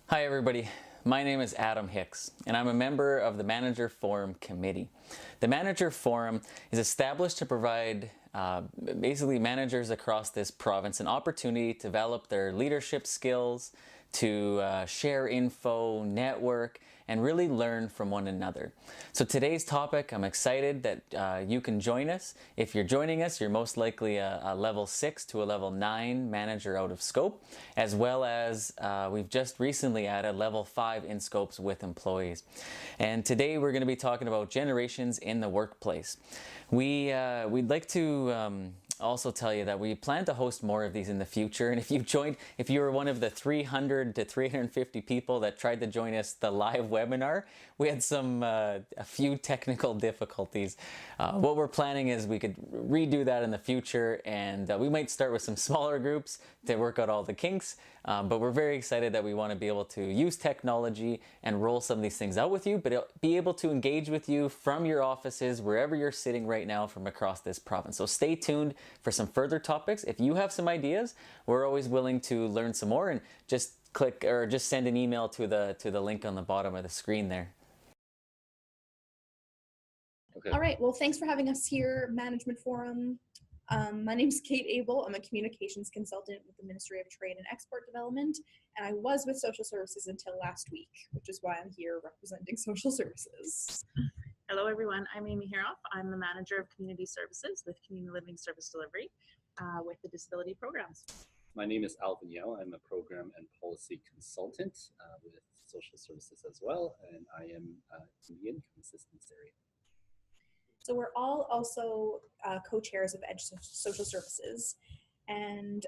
Hi everybody, my name is Adam Hicks and I'm a member of the Manager Forum Committee. The Manager Forum is established to provide basically managers across this province an opportunity to develop their leadership skills, to share info, network, and really learn from one another. So today's topic, I'm excited that you can join us. If you're joining us, you're most likely a level 6 to a level 9 manager out of scope, as well as we've just recently added level 5 in scopes with employees. And today we're going to be talking about generations in the workplace. We'd like to also tell you that we plan to host more of these in the future, and if you were one of the 300 to 350 people that tried to join us the live webinar, we had a few technical difficulties. What we're planning is we could redo that in the future, and we might start with some smaller groups to work out all the kinks, but we're very excited that we want to be able to use technology and roll some of these things out with you, but be able to engage with you from your offices, wherever you're sitting right now from across this province. So stay tuned for some further topics. If you have some ideas, we're always willing to learn some more, and just click or just send an email to the link on the bottom of the screen there. Okay. All right, well, thanks for having us here, Management Forum. My name is Kate Abel. I'm a communications consultant with the Ministry of Trade and Export Development, and I was with Social Services until last week, which is why I'm here representing Social Services. Hello everyone, I'm Aimie Herauf. I'm the Manager of Community Services with Community Living Service Delivery with the Disability Programs. My name is Alvin. I'm a Program and Policy Consultant with Social Services as well, and I am in the income assistance area. So we're all also co-chairs of Edge Social Services, and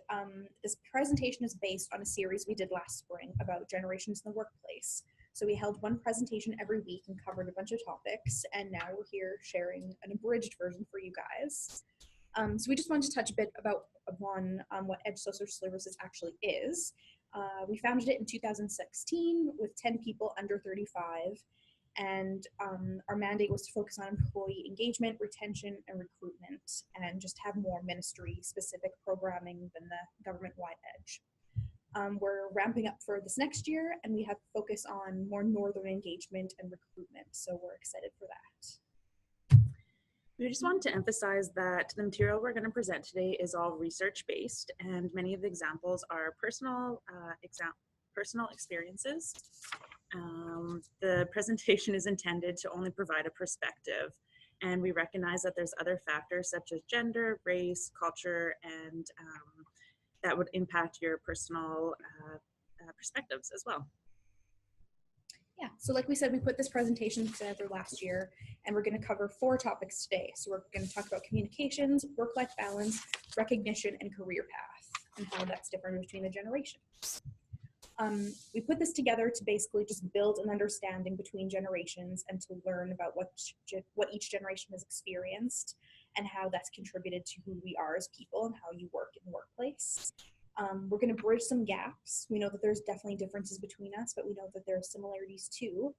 this presentation is based on a series we did last spring about generations in the workplace. So we held one presentation every week and covered a bunch of topics, and now we're here sharing an abridged version for you guys. So we just wanted to touch a bit upon what Edge Social Services actually is. We founded it in 2016 with 10 people under 35, and our mandate was to focus on employee engagement, retention, and recruitment, and just have more ministry-specific programming than the government-wide Edge. We're ramping up for this next year, and we have focus on more northern engagement and recruitment, so we're excited for that. We just want to emphasize that the material we're going to present today is all research-based, and many of the examples are personal experiences. The presentation is intended to only provide a perspective, and we recognize that there's other factors such as gender, race, culture, and that would impact your personal perspectives as well. Yeah, so like we said, we put this presentation together last year, and we're going to cover 4 topics today. So we're going to talk about communications, work-life balance, recognition, and career path, and how that's different between the generations. We put this together to basically just build an understanding between generations and to learn about what each generation has experienced and how that's contributed to who we are as people and how you work in the workplace. We're going to bridge some gaps. We know that there's definitely differences between us, but we know that there are similarities too.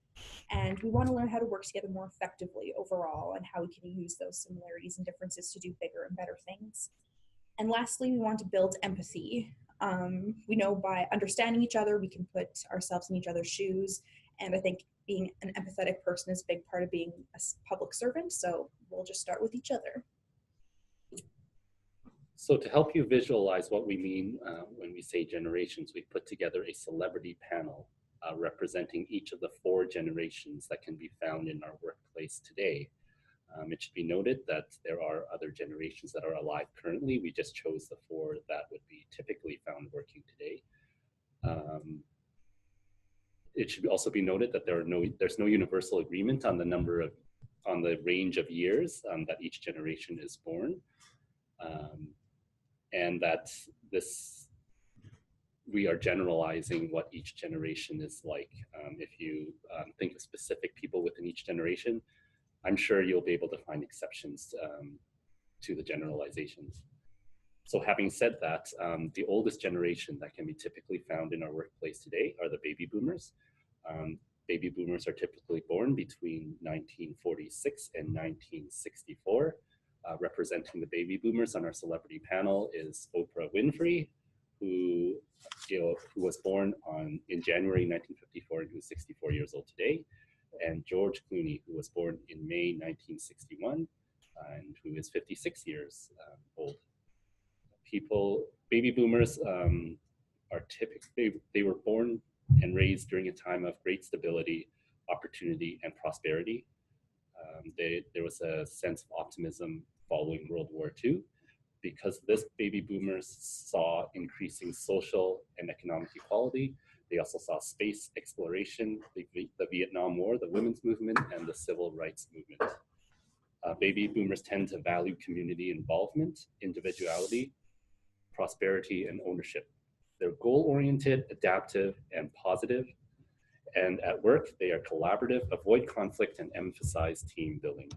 And we want to learn how to work together more effectively overall and how we can use those similarities and differences to do bigger and better things. And lastly, we want to build empathy. We know by understanding each other, we can put ourselves in each other's shoes. And I think being an empathetic person is a big part of being a public servant. So we'll just start with each other. So to help you visualize what we mean when we say generations, we've put together a celebrity panel representing each of the 4 generations that can be found in our workplace today. It should be noted that there are other generations that are alive currently. We just chose the 4 that would be typically found working today. It should also be noted that there's no universal agreement on the range of years that each generation is born, and that we are generalizing what each generation is like. If you think of specific people within each generation, I'm sure you'll be able to find exceptions to the generalizations. So having said that, the oldest generation that can be typically found in our workplace today are the baby boomers. Baby boomers are typically born between 1946 and 1964. Representing the baby boomers on our celebrity panel is Oprah Winfrey, who who was born in January 1954 and who's 64 years old today, and George Clooney, who was born in May 1961 and who is 56 years old. Baby boomers are typically, they were born and raised during a time of great stability, opportunity, and prosperity. There was a sense of optimism following World War II. Because this, baby boomers saw increasing social and economic equality. They also saw space exploration, the Vietnam War, the women's movement, and the civil rights movement. Baby boomers tend to value community involvement, individuality, prosperity, and ownership. They're goal-oriented, adaptive, and positive. And at work, they are collaborative, avoid conflict, and emphasize team building.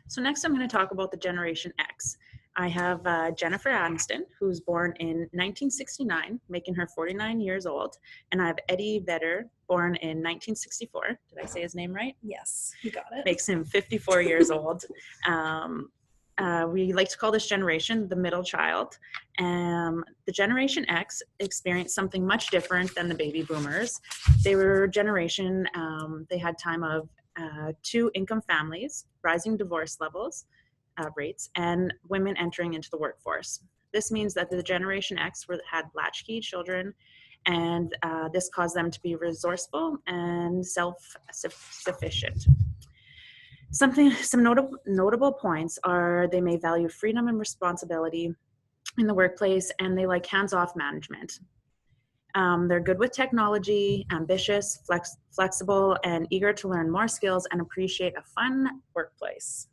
So next I'm going to talk about the Generation X. I have Jennifer Aniston, who's born in 1969, making her 49 years old. And I have Eddie Vedder, born in 1964. Did I say his name right? Yes, you got it. Makes him 54 years old. We like to call this generation the middle child. The Generation X experienced something much different than the baby boomers. They were a generation, they had time of 2-income families, rising divorce rates, and women entering into the workforce. This means that the Generation X had latchkey children, and this caused them to be resourceful and self-sufficient. Some notable points are they may value freedom and responsibility in the workplace, and they like hands-off management. They're good with technology, ambitious, flexible, and eager to learn more skills and appreciate a fun workplace.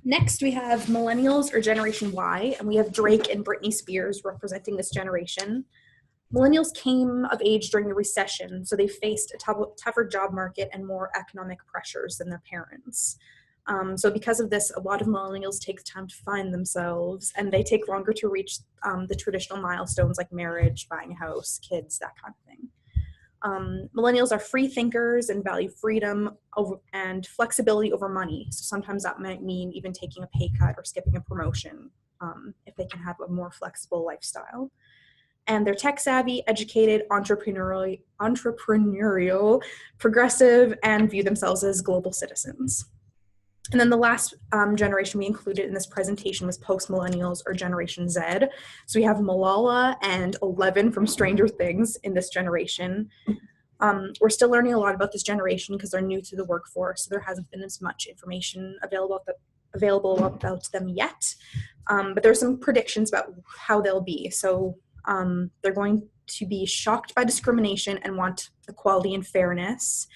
Next, we have Millennials or Generation Y, and we have Drake and Britney Spears representing this generation. Millennials came of age during the recession, so they faced a tougher job market and more economic pressures than their parents. So because of this, a lot of millennials take time to find themselves, and they take longer to reach the traditional milestones like marriage, buying a house, kids, that kind of thing. Millennials are free thinkers and value freedom and flexibility over money. So sometimes that might mean even taking a pay cut or skipping a promotion if they can have a more flexible lifestyle. And they're tech savvy, educated, entrepreneurial, progressive, and view themselves as global citizens. And then the last generation we included in this presentation was post-millennials or Generation Z. So we have Malala and 11 from Stranger Things in this generation. We're still learning a lot about this generation because they're new to the workforce, so there hasn't been as much information available about them yet. But there's some predictions about how they'll be. So they're going to be shocked by discrimination and want equality and fairness.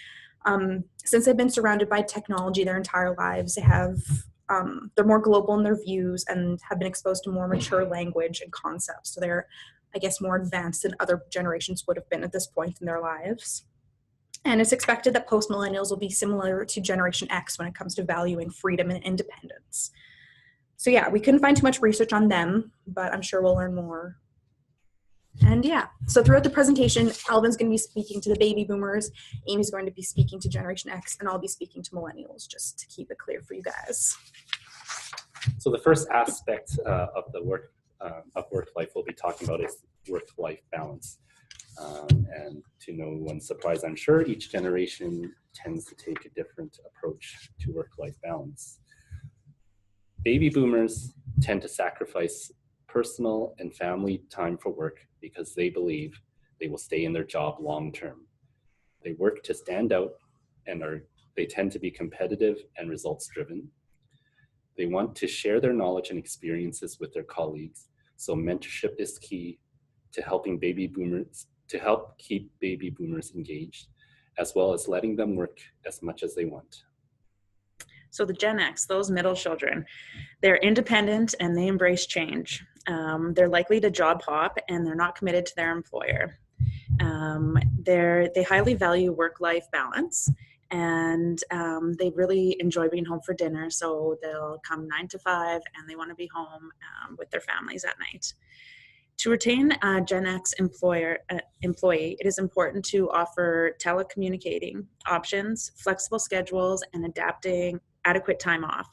Since they've been surrounded by technology their entire lives, they're more global in their views and have been exposed to more mature language and concepts. So they're, I guess, more advanced than other generations would have been at this point in their lives. And it's expected that post-millennials will be similar to Generation X when it comes to valuing freedom and independence. So yeah, we couldn't find too much research on them, but I'm sure we'll learn more. And yeah, so throughout the presentation, Alvin's going to be speaking to the baby boomers, Amy's going to be speaking to Generation X, and I'll be speaking to millennials, just to keep it clear for you guys. So the first aspect of work life we'll be talking about is work-life balance. And to no one's surprise, I'm sure each generation tends to take a different approach to work-life balance. Baby boomers tend to sacrifice personal and family time for work because they believe they will stay in their job long-term. They work to stand out and they tend to be competitive and results-driven. They want to share their knowledge and experiences with their colleagues, so mentorship is key to help keep baby boomers engaged, as well as letting them work as much as they want. So the Gen X, those middle children, they're independent and they embrace change. They're likely to job hop and they're not committed to their employer. They highly value work-life balance, and they really enjoy being home for dinner. So they'll come 9 to 5 and they want to be home with their families at night. To retain a Gen X employee, it is important to offer telecommunicating options, flexible schedules, and adapting adequate time off.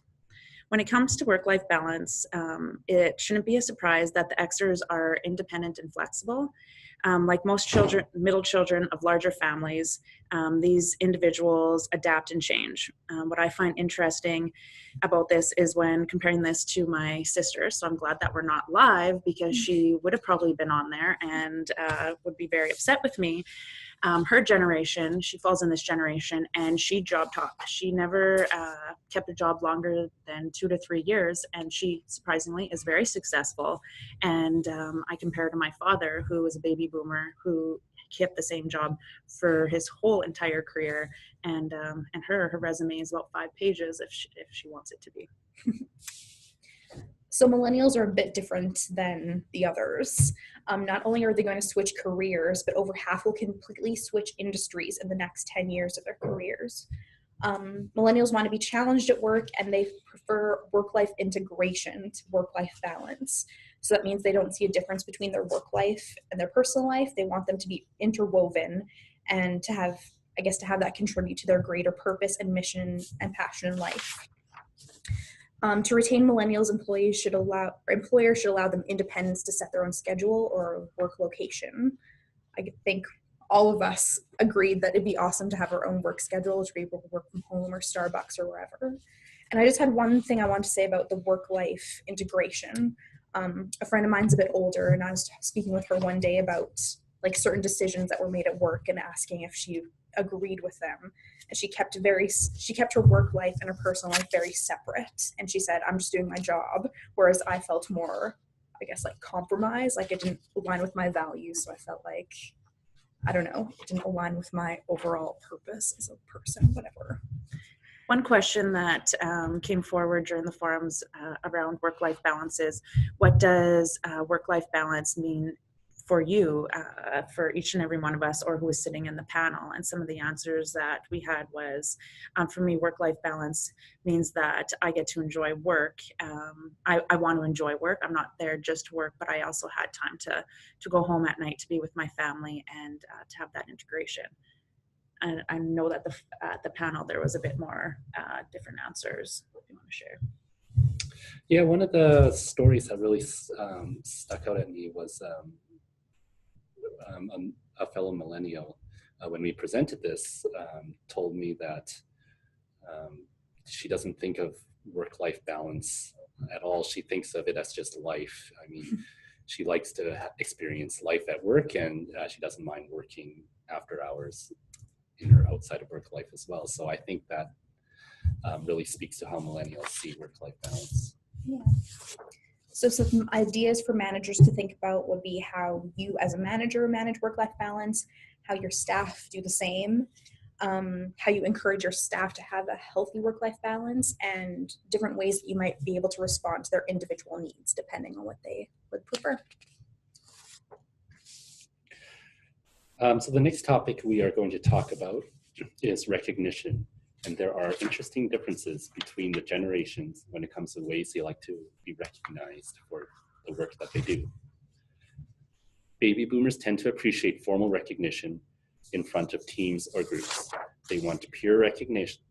When it comes to work-life balance, it shouldn't be a surprise that the Xers are independent and flexible. Like most children, middle children of larger families, these individuals adapt and change. What I find interesting about this is when comparing this to my sister. So I'm glad that we're not live, because she would have probably been on there and would be very upset with me. Her generation, she falls in this generation, and she job hopped. She never kept a job longer than 2 to 3 years, and she surprisingly is very successful. And I compare to my father, who was a baby boomer, who kept the same job for his whole entire career. And her resume is about 5 pages if she wants it to be. So millennials are a bit different than the others. Not only are they going to switch careers, but over half will completely switch industries in the next 10 years of their careers. Millennials want to be challenged at work, and they prefer work-life integration to work-life balance. So that means they don't see a difference between their work life and their personal life. They want them to be interwoven and to have that contribute to their greater purpose and mission and passion in life. To retain millennials, employers should allow them independence to set their own schedule or work location. I think all of us agreed that it'd be awesome to have our own work schedule, to be able to work from home or Starbucks or wherever. And I just had one thing I wanted to say about the work-life integration. A friend of mine's a bit older, and I was speaking with her one day about like certain decisions that were made at work and asking if she agreed with them. And she kept her work life and her personal life very separate. And she said, I'm just doing my job. Whereas I felt more, I guess, like compromised, like it didn't align with my values. So I felt like, I don't know, it didn't align with my overall purpose as a person, whatever. One question that came forward during the forums around work-life balance is, what does work-life balance mean for you, for each and every one of us, or who is sitting in the panel? And some of the answers that we had was, for me, work-life balance means that I get to enjoy work. I want to enjoy work. I'm not there just to work, but I also had time to go home at night to be with my family and to have that integration. And I know that at the panel there was a bit more different answers. What do you want to share? Yeah, one of the stories that really stuck out at me was a fellow millennial, when we presented this, told me that she doesn't think of work-life balance at all. She thinks of it as just life. I mean, she likes to experience life at work, and she doesn't mind working after hours in her outside of work life as well. So I think that really speaks to how millennials see work-life balance. Yeah. So some ideas for managers to think about would be how you as a manager manage work-life balance, how your staff do the same, how you encourage your staff to have a healthy work-life balance, and different ways that you might be able to respond to their individual needs depending on what they would prefer. So the next topic we are going to talk about is recognition. And there are interesting differences between the generations when it comes to ways they like to be recognized for the work that they do. Baby boomers tend to appreciate formal recognition in front of teams or groups. They want peer recognition,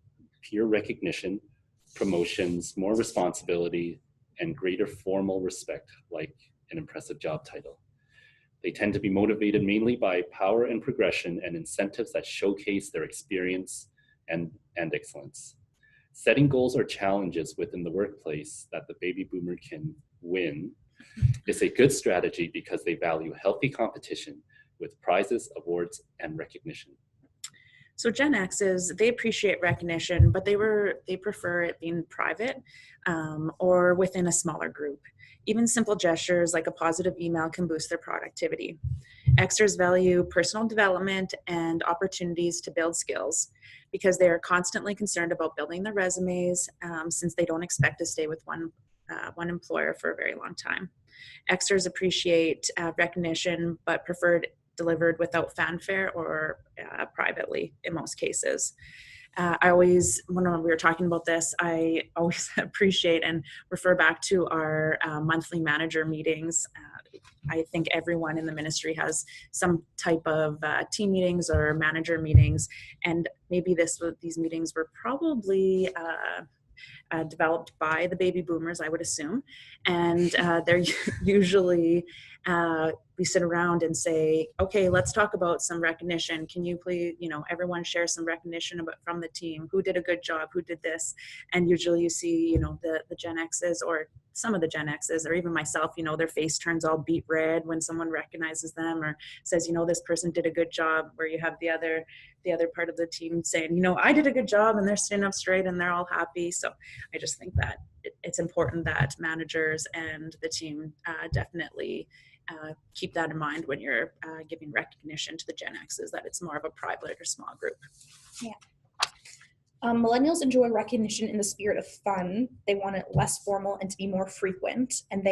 promotions, more responsibility, and greater formal respect, like an impressive job title. They tend to be motivated mainly by power and progression and incentives that showcase their experience and excellence. Setting goals or challenges within the workplace that the baby boomer can win is a good strategy because they value healthy competition with prizes, awards, and recognition. So Gen X's, they appreciate recognition, but they prefer it being private or within a smaller group. Even simple gestures like a positive email can boost their productivity. Xers value personal development and opportunities to build skills because they are constantly concerned about building their resumes since they don't expect to stay with one employer for a very long time. Xers appreciate recognition but prefer it delivered without fanfare or privately in most cases. When we were talking about this, I always appreciate and refer back to our monthly manager meetings. I think everyone in the ministry has some type of team meetings or manager meetings, and maybe these meetings were probably developed by the baby boomers, I would assume. And they're usually, we sit around and say, okay, let's talk about some recognition. Can you please, everyone share some recognition from the team? Who did a good job? Who did this? And usually you see, the Gen X's, or some of the Gen X's, or even myself, their face turns all beet red when someone recognizes them or says, this person did a good job, where you have the other part of the team saying, I did a good job, and they're sitting up straight and they're all happy. So I just think that it's important that managers and the team definitely keep that in mind when you're giving recognition to the Gen X's, that it's more of a private or small group. Yeah. Millennials enjoy recognition in the spirit of fun. They want it less formal and to be more frequent. And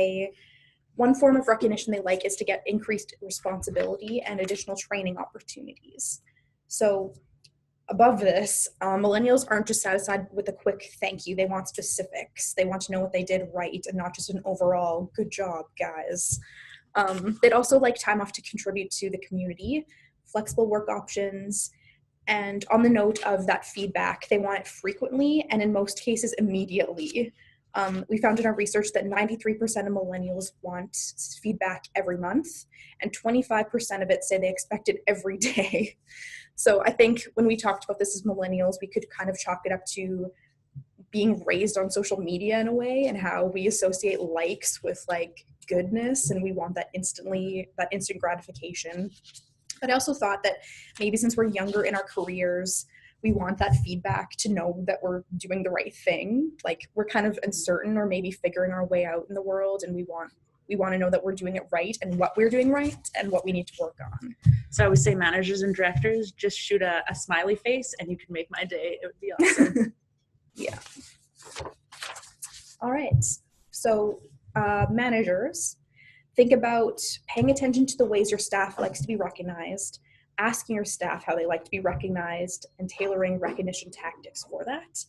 one form of recognition they like is to get increased responsibility and additional training opportunities. So above this, millennials aren't just satisfied with a quick thank you. They want specifics. They want to know what they did right and not just an overall good job, guys. They'd also like time off to contribute to the community, flexible work options, and on the note of that feedback, they want it frequently and in most cases immediately. We found in our research that 93% of millennials want feedback every month, and 25% of it say they expect it every day. So I think when we talked about this as millennials, we could kind of chalk it up to being raised on social media in a way, and how we associate likes with like goodness, and we want that instant gratification. But I also thought that maybe since we're younger in our careers, we want that feedback to know that we're doing the right thing. Like, we're kind of uncertain or maybe figuring our way out in the world, and we want to know that we're doing it right and what we're doing right and what we need to work on. So I would say managers and directors, just shoot a smiley face and you can make my day. It would be awesome. Yeah. All right. So managers, think about paying attention to the ways your staff likes to be recognized, asking your staff how they like to be recognized, and tailoring recognition tactics for that.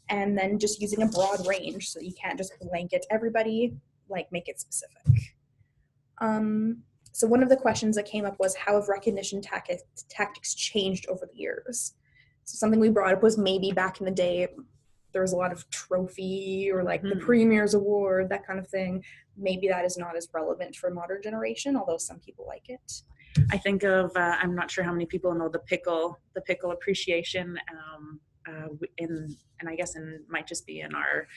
And then just using a broad range, so you can't just blanket everybody, like make it specific. So one of the questions that came up was, how have recognition tactics changed over the years? So something we brought up was maybe back in the day, there was a lot of trophy or like the Premier's Award, that kind of thing. Maybe that is not as relevant for modern generation, although some people like it. I think of, I'm not sure how many people know the pickle appreciation, and I guess might just be in our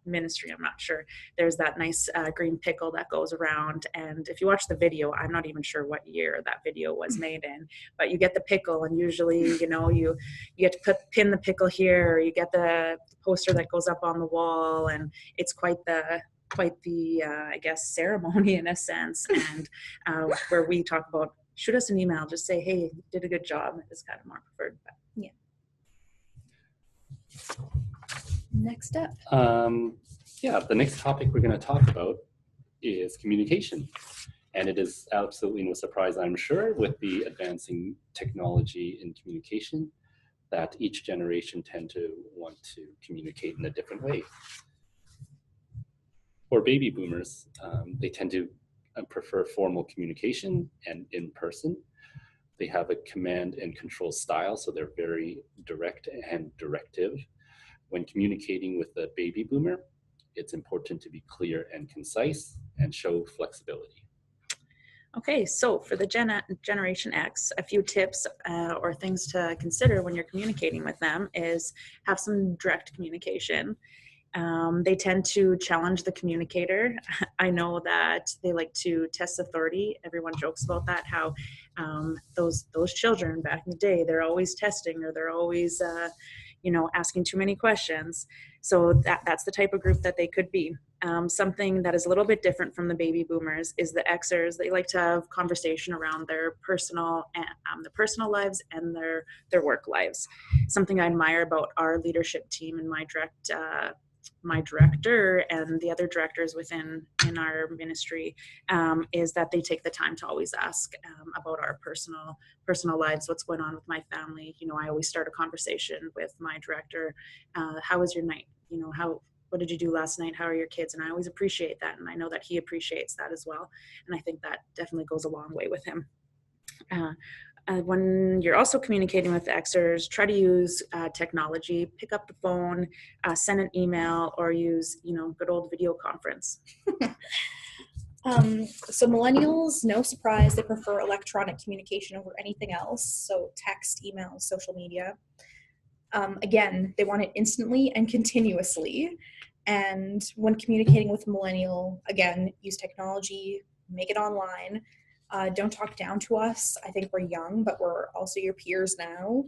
ministry, I'm not sure. There's that nice green pickle that goes around, and if you watch the video, I'm not even sure what year that video was made in, but you get the pickle, and usually, you get to pin the pickle here, or you get the poster that goes up on the wall, and it's quite the I guess ceremony in a sense, and where we talk about, shoot us an email, just say, hey, you did a good job, is kind of more preferred. But yeah. Next up. The next topic we're going to talk about is communication. And it is absolutely no surprise, I'm sure, with the advancing technology in communication, that each generation tend to want to communicate in a different way. For baby boomers, they tend to prefer formal communication and in person. They have a command and control style, so they're very direct and directive. When communicating with a baby boomer, it's important to be clear and concise and show flexibility. Okay, so for the Generation X, a few tips or things to consider when you're communicating with them is have some direct communication. They tend to challenge the communicator. I know that they like to test authority. Everyone jokes about that, how those children back in the day, they're always testing, or they're always asking too many questions. So that's the type of group that they could be. Something that is a little bit different from the baby boomers is the Xers. They like to have conversation around their personal lives and their work lives. Something I admire about our leadership team and my director and the other directors in our ministry is that they take the time to always ask about our personal lives, what's going on with my family. I always start a conversation with my director. How was your night? What did you do last night? How are your kids? And I always appreciate that. And I know that he appreciates that as well. And I think that definitely goes a long way with him. When you're also communicating with Xers, try to use technology, pick up the phone, send an email, or use, good old video conference. So millennials, no surprise, they prefer electronic communication over anything else. So text, email, social media. Again, they want it instantly and continuously. And when communicating with a millennial, again, use technology, make it online. Don't talk down to us. I think we're young, but we're also your peers now.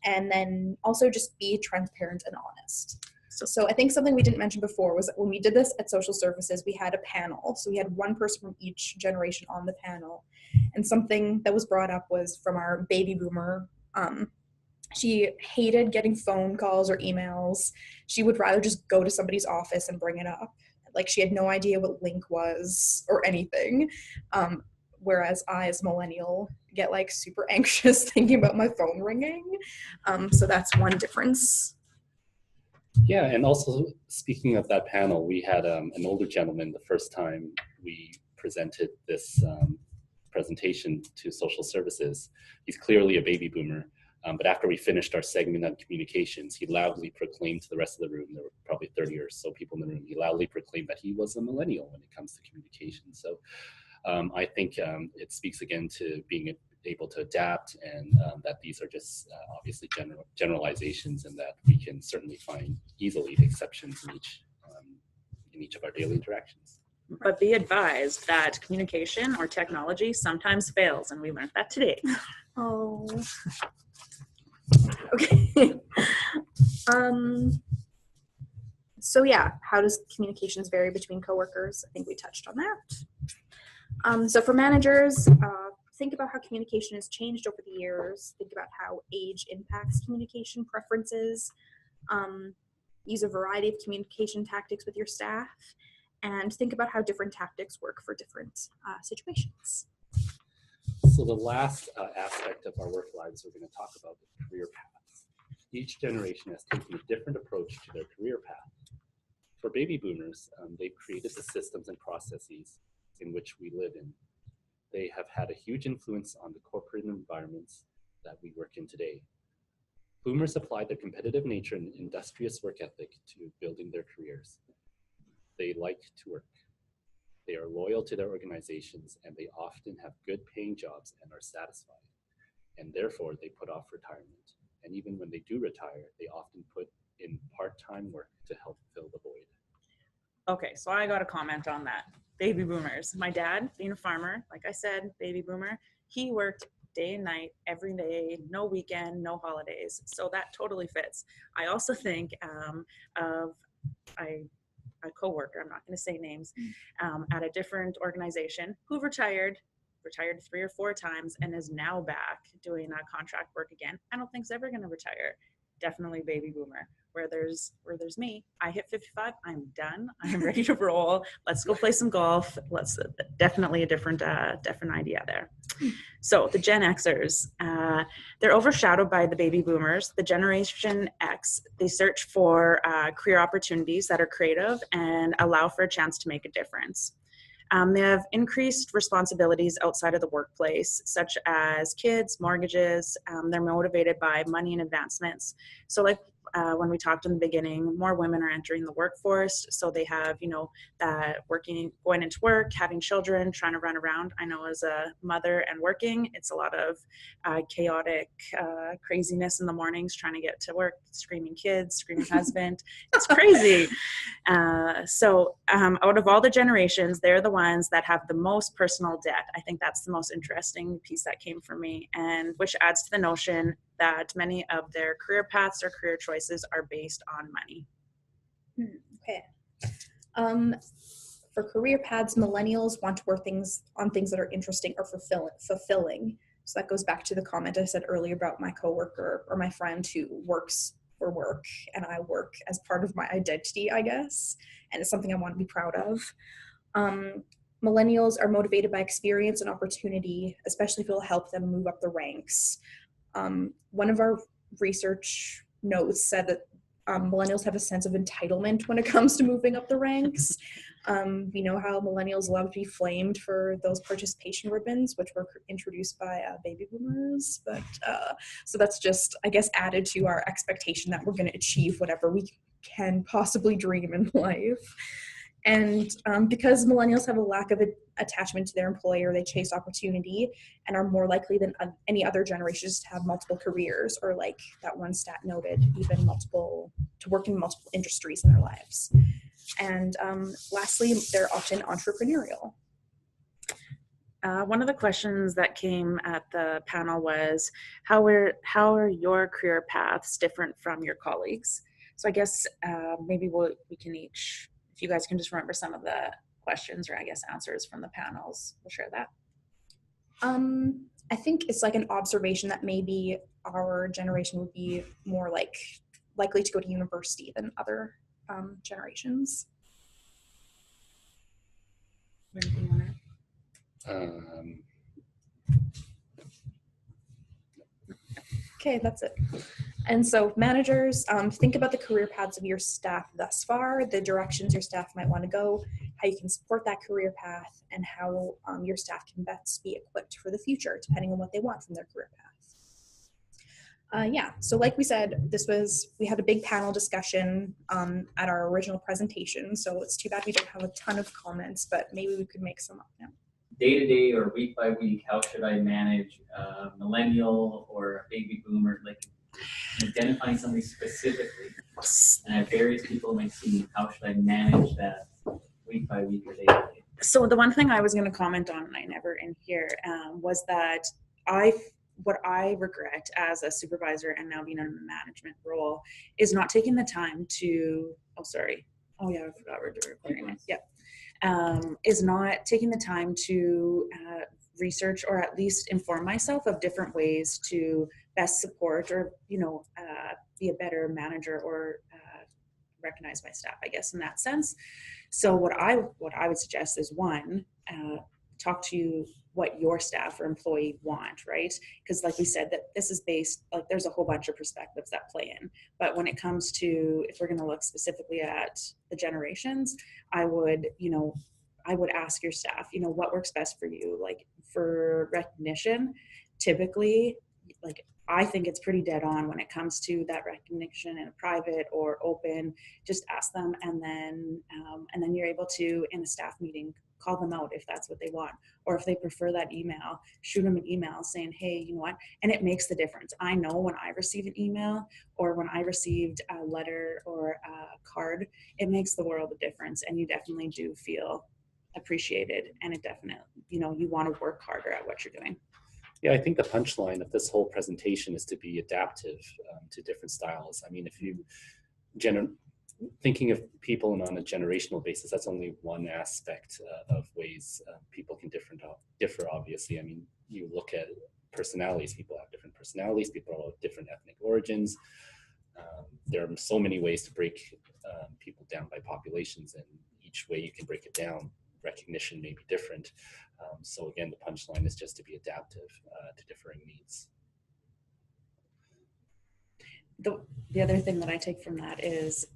And then also just be transparent and honest. So I think something we didn't mention before was that when we did this at social services, we had a panel. So we had one person from each generation on the panel. And something that was brought up was from our baby boomer. She hated getting phone calls or emails. She would rather just go to somebody's office and bring it up. Like she had no idea what link was or anything. Whereas I, as a millennial, get like super anxious thinking about my phone ringing. So that's one difference. Yeah, and also speaking of that panel, we had an older gentleman the first time we presented this presentation to social services. He's clearly a baby boomer, but after we finished our segment on communications, he loudly proclaimed to the rest of the room, there were probably 30 or so people in the room, he loudly proclaimed that he was a millennial when it comes to communication. So I think it speaks again to being able to adapt, and that these are just obviously generalizations, and that we can certainly find easily exceptions in each of our daily interactions. But be advised that communication or technology sometimes fails, and we learned that today. Oh. Okay. So yeah, how does communications vary between coworkers? I think we touched on that. So for managers, think about how communication has changed over the years. Think about how age impacts communication preferences. Use a variety of communication tactics with your staff, and think about how different tactics work for different situations. So the last aspect of our work lives we're going to talk about is career paths. Each generation has taken a different approach to their career path. For baby boomers, they've created the systems and processes in which we live in. They have had a huge influence on the corporate environments that we work in today. Boomers applied their competitive nature and industrious work ethic to building their careers. They like to work. They are loyal to their organizations, and they often have good paying jobs and are satisfied. And therefore, they put off retirement. And even when they do retire, they often put in part-time work to help fill the void. Okay, so I got a comment on that. Baby boomers. My dad, being a farmer, like I said, baby boomer, he worked day and night, every day, no weekend, no holidays. So that totally fits. I also think of a coworker, I'm not going to say names, at a different organization who retired 3 or 4 times and is now back doing contract work again. I don't think he's ever going to retire. Definitely baby boomer. Where there's me, I hit 55, I'm done, I'm ready to roll, let's go play some golf. Definitely a different idea there. So the Gen Xers, they're overshadowed by the baby boomers. The Generation X, they search for career opportunities that are creative and allow for a chance to make a difference. They have increased responsibilities outside of the workplace, such as kids, mortgages. They're motivated by money and advancements. So like when we talked in the beginning, more women are entering the workforce. So they have, that going into work, having children, trying to run around. I know as a mother and working, it's a lot of chaotic craziness in the mornings, trying to get to work, screaming kids, screaming husband. It's crazy. So out of all the generations, they're the ones that have the most personal debt. I think that's the most interesting piece that came from me, and which adds to the notion that many of their career paths or career choices are based on money. Okay. For career paths, millennials want to work on things that are interesting or fulfilling. So that goes back to the comment I said earlier about my coworker or my friend who works for work, and I work as part of my identity, I guess, and it's something I want to be proud of. Millennials are motivated by experience and opportunity, especially if it'll help them move up the ranks. One of our research notes said that millennials have a sense of entitlement when it comes to moving up the ranks. We know how millennials love to be flamed for those participation ribbons, which were introduced by baby boomers. But so that's just, I guess, added to our expectation that we're going to achieve whatever we can possibly dream in life. And because millennials have a lack of attachment to their employer, they chase opportunity and are more likely than any other generations to have multiple careers, or like that one stat noted, even to work in multiple industries in their lives. And lastly, they're often entrepreneurial. One of the questions that came at the panel was, how are your career paths different from your colleagues? So I guess maybe we can each, if you guys can just remember some of the questions, or I guess answers from the panels, we'll share that. I think it's like an observation that maybe our generation would be more likely to go to university than other generations. Okay, that's it. And so managers, think about the career paths of your staff thus far, the directions your staff might want to go, how you can support that career path, and how your staff can best be equipped for the future, depending on what they want from their career path. Yeah, so like we said, we had a big panel discussion at our original presentation, so it's too bad we don't have a ton of comments, but maybe we could make some up now. Day to day or week by week, how should I manage a millennial or a baby boomer? Like identifying something specifically, and I have various people in my team. How should I manage that week by week or day to day? So the one thing I was going to comment on, and I never in here, was that what I regret as a supervisor and now being in a management role is not taking the time to. Oh, sorry. Oh yeah, I forgot we're recording it. Yeah. Is not taking the time to research or at least inform myself of different ways to best support or be a better manager or recognize my staff, I guess, in that sense. So what I would suggest is, one, talk to what your staff or employee want, right? Because like we said, that this is based, like there's a whole bunch of perspectives that play in. But when it comes to, if we're going to look specifically at the generations, I would ask your staff, what works best for you? Like for recognition, typically, like I think it's pretty dead on when it comes to that recognition in a private or open. Just ask them, and then you're able to, in a staff meeting, call them out if that's what they want, or if they prefer that email, shoot them an email saying, hey, you know what? And it makes the difference. I know when I receive an email or when I received a letter or a card, it makes the world of difference, and you definitely do feel appreciated, and it definitely, you want to work harder at what you're doing. Yeah, I think the punchline of this whole presentation is to be adaptive to different styles. I mean, if you thinking of people on a generational basis, that's only one aspect of ways people can differ, obviously. I mean, you look at personalities, people have different personalities, people have different ethnic origins. There are so many ways to break people down by populations, and each way you can break it down, recognition may be different. So again, the punchline is just to be adaptive to differing needs. The other thing that I take from that is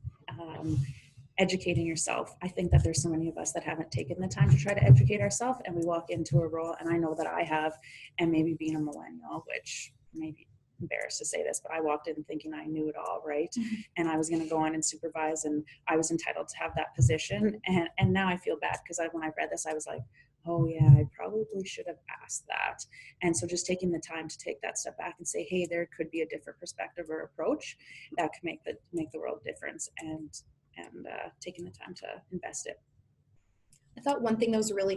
educating yourself. I think that there's so many of us that haven't taken the time to try to educate ourselves, and we walk into a role, and I know that I have, and maybe being a millennial, which maybe embarrassed to say this, but I walked in thinking I knew it all, right? Mm-hmm. And I was going to go on and supervise, and I was entitled to have that position. And now I feel bad because when I read this, I was like, oh yeah, I probably should have asked that. And so just taking the time to take that step back and say, hey, there could be a different perspective or approach that could make the world difference, and taking the time to invest it. I thought one thing that was really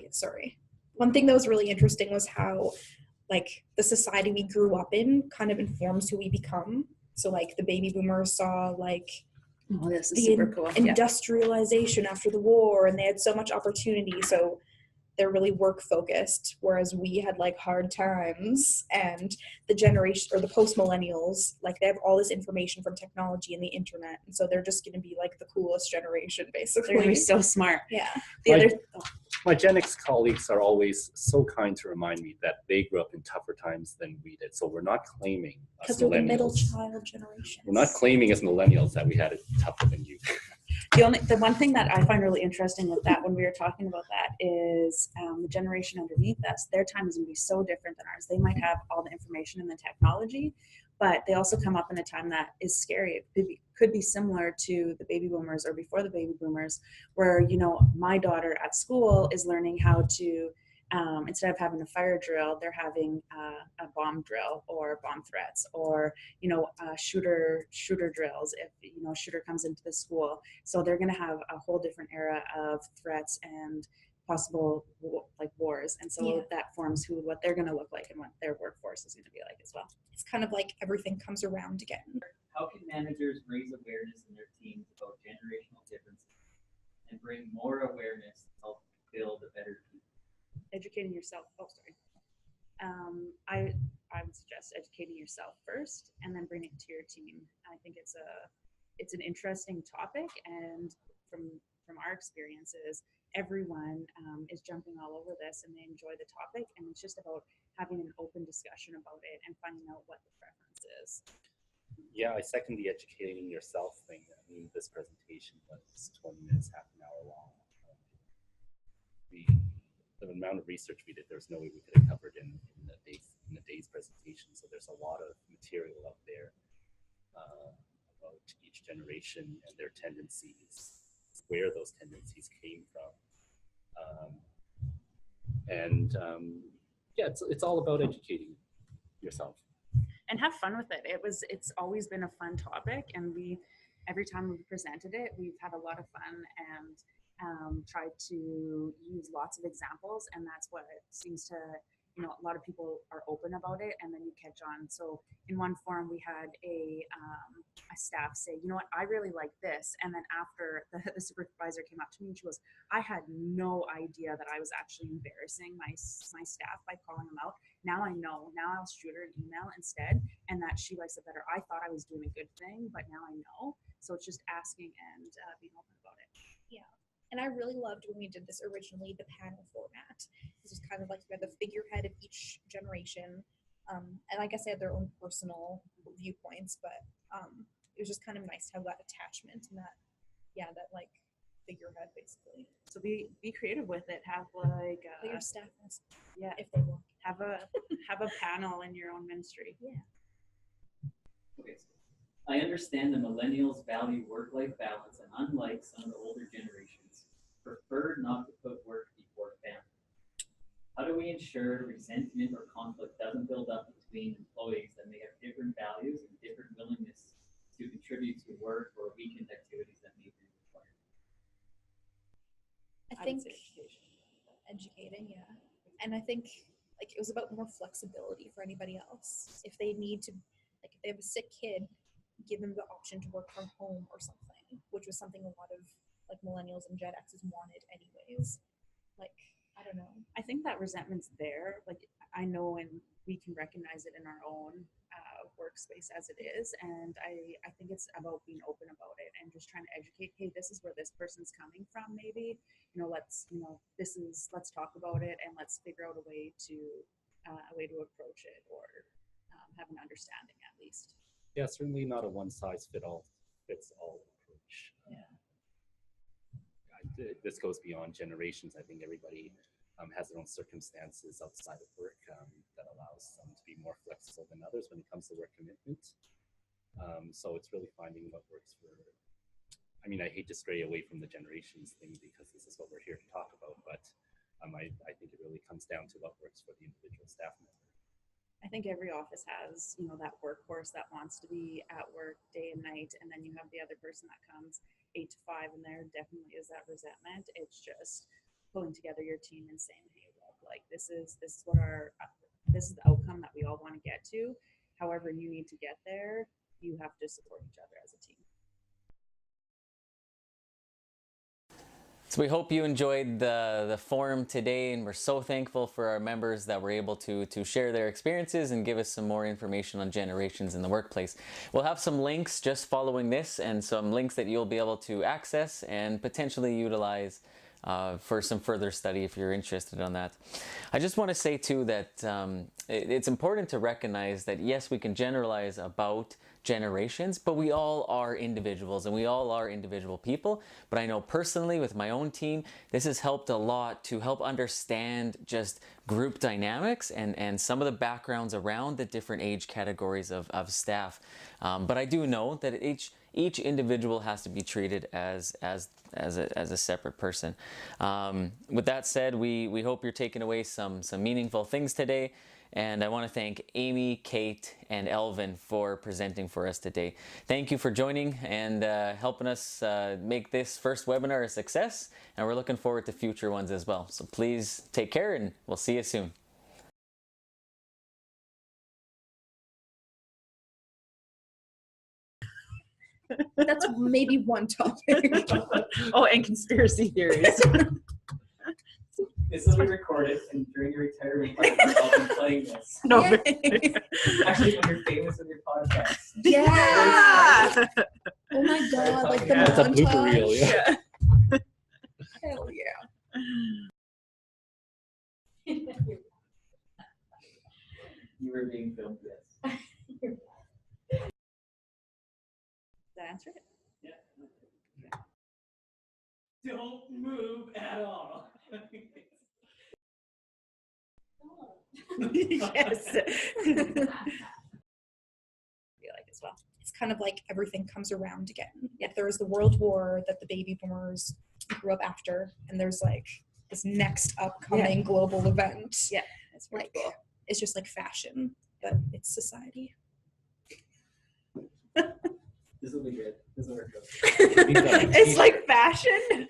interesting was how like the society we grew up in kind of informs who we become. So like the baby boomers saw like this is super cool. Industrialization after the war, and they had so much opportunity. So they're really work focused, whereas we had like hard times. And the generation or the post-millennials, like they have all this information from technology and the internet, and so they're just going to be like the coolest generation, basically. They're going to be so smart. Yeah. My Gen X colleagues are always so kind to remind me that they grew up in tougher times than we did. So we're not claiming as millennials. Because we're the middle child generation. We're not claiming as millennials that we had it tougher than you. The one thing that I find really interesting with that when we were talking about that is the generation underneath us, their time is going to be so different than ours. They might have all the information and the technology, but they also come up in a time that is scary. It could be similar to the baby boomers or before the baby boomers, where, you know, my daughter at school is learning how to, instead of having a fire drill, they're having a bomb drill or bomb threats, or, you know, shooter drills if, you know, a shooter comes into the school. So they're going to have a whole different era of threats and possible like wars, and so that forms what they're going to look like and what their workforce is going to be like as well. It's kind of like everything comes around again. How can managers raise awareness in their teams about generational differences and bring more awareness to help build a better team? Educating yourself. Oh, sorry. I would suggest educating yourself first and then bring it to your team. I think it's an interesting topic, and from our experiences, everyone is jumping all over this and they enjoy the topic, and it's just about having an open discussion about it and finding out what the preference is. Yeah, I second the educating yourself thing. I mean, this presentation was 20 minutes, half an hour long. The amount of research we did, there's no way we could have covered in a day's presentation. So there's a lot of material out there about each generation and their tendencies, where those tendencies came from. Yeah, it's all about educating yourself. And have fun with it. It's always been a fun topic, and every time we've presented it, we've had a lot of fun and tried to use lots of examples, and that's what seems to, you know, a lot of people are open about it, and then you catch on. So in one forum, we had a staff say, you know what, I really like this, and then after the supervisor came up to me and she goes, I had no idea that I was actually embarrassing my staff by calling them out. Now I know. Now I'll shoot her an email instead, and that she likes it better. I thought I was doing a good thing, but now I know. So it's just asking and being open about it. Yeah. And I really loved when we did this originally, the panel format. This was kind of like you had the figurehead of each generation. And I guess they had their own personal viewpoints, but it was just kind of nice to have that attachment and that like figurehead basically. So be creative with it. Have like your staff knows, if they want. have a panel in your own ministry. Yeah. Okay, so I understand the millennials value work-life balance, and unlike some of the older generations, prefer not to put work before family. How do we ensure resentment or conflict doesn't build up between employees that may have different values and different willingness to contribute to work or weekend activities that may be required? I think educating, yeah. And I think like it was about more flexibility for anybody else. If they need to, like if they have a sick kid, give them the option to work from home or something, which was something a lot of like millennials and Gen X's wanted anyways. Like, I don't know. I think that resentment's there. Like, I know, and we can recognize it in our own workspace as it is. And I think it's about being open about it and just trying to educate, hey, this is where this person's coming from. Maybe, let's talk about it and let's figure out a way to approach it, or have an understanding at least. Yeah, certainly not a one-size-fits-all approach. Yeah. This goes beyond generations. I think everybody has their own circumstances outside of work that allows them to be more flexible than others when it comes to work commitment. So it's really finding what works for. I mean, I hate to stray away from the generations thing because this is what we're here to talk about, but I think it really comes down to what works for the individual staff member. I think every office has, that workhorse that wants to be at work day and night, and then you have the other person that comes 8 to 5, and there definitely is that resentment. It's just pulling together your team and saying, hey, look, like this is the outcome that we all want to get to. However you need to get there, you have to support each other as a team. So we hope you enjoyed the forum today, and we're so thankful for our members that were able to share their experiences and give us some more information on generations in the workplace. We'll have some links just following this, and some links that you'll be able to access and potentially utilize for some further study if you're interested on that. I just want to say too that it's important to recognize that yes, we can generalize about generations, but we all are individuals and we all are individual people. But I know personally with my own team, this has helped a lot to help understand just group dynamics and some of the backgrounds around the different age categories of staff. But I do know that each individual has to be treated as a separate person. With that said, we hope you're taking away some meaningful things today. And I want to thank Aimie, Kate, and Alvin for presenting for us today. Thank you for joining and helping us make this first webinar a success. And we're looking forward to future ones as well. So please take care and we'll see you soon. That's maybe one topic. Oh, and conspiracy theories. This will be recorded, and during your retirement party, I'll be playing this. No. Yay. Actually, when you're famous with your podcast. Yeah. Oh my God, like the That's a blooper montage. reel, yeah. Hell yeah. You were being filmed, yes. Did I answer it? Yeah. Don't move at all. Yes. I feel like as well. It's kind of like everything comes around again. Like there was the World War that the baby boomers grew up after, and there's like this next upcoming global event. Yeah, it's pretty Like cool. it's just like fashion, but it's society. This will be good. This will work out. It's like fashion.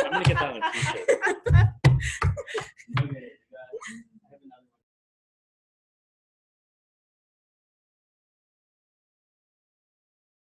I'm gonna get that on a t-shirt.